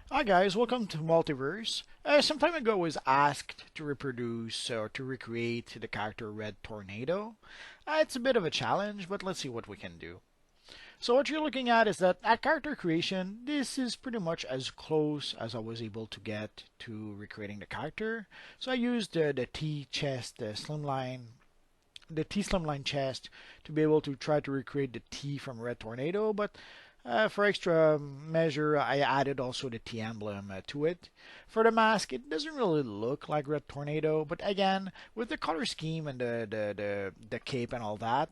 Hi guys, welcome to Multiverse. Some time ago I was asked to reproduce or to recreate the character Red Tornado. It's a bit of a challenge, but let's see what we can do. So what you're looking at is that at character creation, this is pretty much as close as I was able to get to recreating the character. So I used the T chest, the T slimline chest to be able to try to recreate the T from Red Tornado, but for extra measure, I added also the T emblem to it. For the mask, it doesn't really look like Red Tornado, but again, with the color scheme and the cape and all that,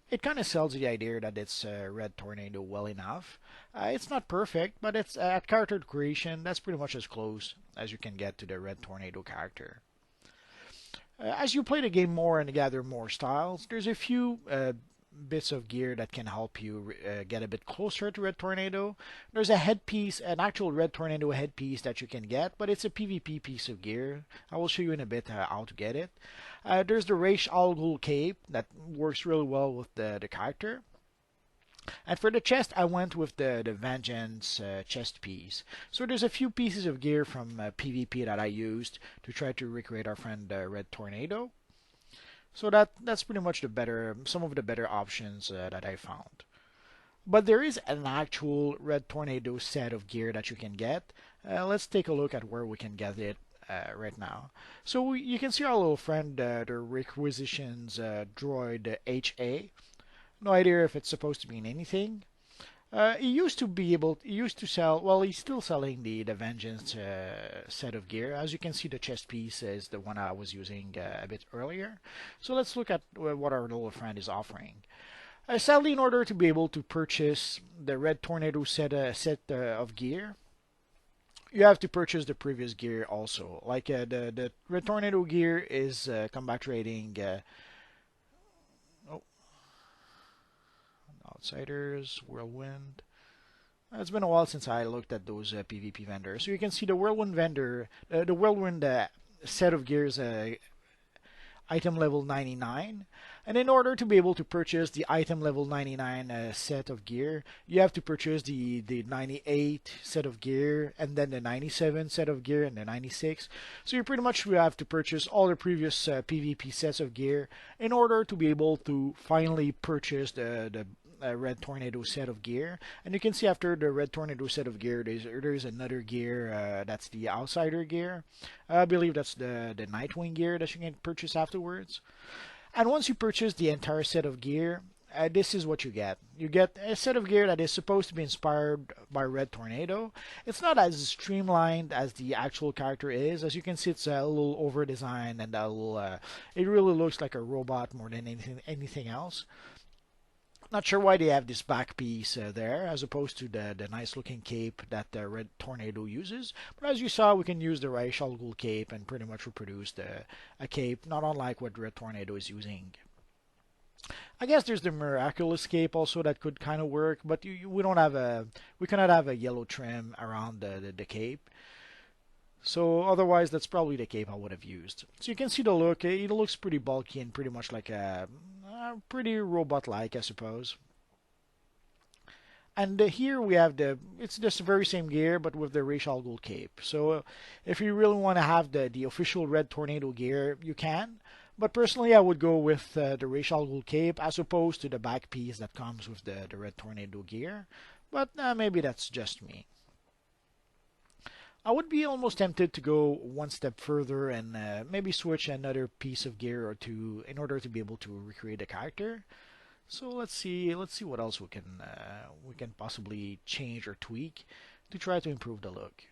it kind of sells the idea that it's Red Tornado well enough. It's not perfect, but it's at character creation, that's pretty much as close as you can get to the Red Tornado character. As you play the game more and gather more styles, there's a few bits of gear that can help you get a bit closer to Red Tornado. There's a headpiece, an actual Red Tornado headpiece that you can get, but it's a PvP piece of gear. I will show you in a bit how to get it. There's the Raish Al Ghul cape that works really well with the character. And for the chest, I went with the Vengeance chest piece. So there's a few pieces of gear from PvP that I used to try to recreate our friend Red Tornado. So that's pretty much some of the better options that I found. But there is an actual Red Tornado set of gear that you can get. Let's take a look at where we can get it right now. So you can see our little friend, the Requisitions droid HA. No idea if it's supposed to mean anything. He used to sell, well, he's still selling the Vengeance set of gear. As you can see, the chest piece is the one I was using a bit earlier. So let's look at what our little friend is offering. Sadly, in order to be able to purchase the Red Tornado set of gear, you have to purchase the previous gear also. Like the Red Tornado gear is combat rating. Oh, Outsiders, Whirlwind. It's been a while since I looked at those PvP vendors. So you can see the Whirlwind vendor, the Whirlwind set of gears, item level 99. And in order to be able to purchase the item level 99 set of gear, you have to purchase the 98 set of gear, and then the 97 set of gear, and the 96. So you pretty much have to purchase all the previous PvP sets of gear in order to be able to finally purchase the Red Tornado set of gear. And you can see after the Red Tornado set of gear, there's another gear that's the Outsider gear. I believe that's the Nightwing gear that you can purchase afterwards. And once you purchase the entire set of gear, this is what you get. You get a set of gear that is supposed to be inspired by Red Tornado. It's not as streamlined as the actual character is. As you can see, it's a little over-designed and it really looks like a robot more than anything else. Not sure why they have this back piece there as opposed to the nice looking cape that the Red Tornado uses. But as you saw, we can use the Raish Al Ghul cape and pretty much reproduce a cape not unlike what Red Tornado is using. I guess there's the Miraculous cape also that could kind of work, but we cannot have a yellow trim around the cape. So otherwise, that's probably the cape I would have used. So you can see the look. It looks pretty bulky and pretty much like a pretty robot-like, I suppose. And here we have it's just the very same gear, but with the Raish Al Ghul cape. So if you really want to have the official Red Tornado gear, you can. But personally, I would go with the Raish Al Ghul cape as opposed to the back piece that comes with the Red Tornado gear. But maybe that's just me. I would be almost tempted to go one step further and maybe switch another piece of gear or two in order to be able to recreate a character. So let's see what else we can possibly change or tweak to try to improve the look.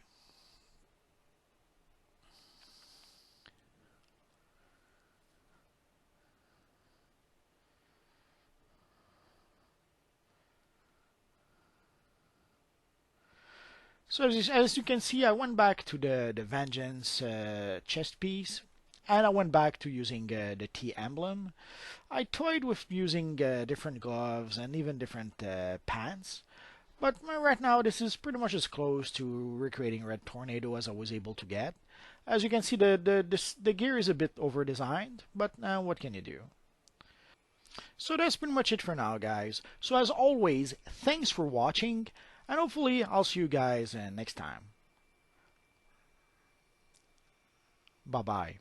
So as you can see, I went back to the Vengeance chest piece, and I went back to using the T emblem. I toyed with using different gloves and even different pants, but right now this is pretty much as close to recreating Red Tornado as I was able to get. As you can see, the gear is a bit over designed, but what can you do? So that's pretty much it for now, guys. So as always, thanks for watching, and hopefully I'll see you guys next time. Bye bye.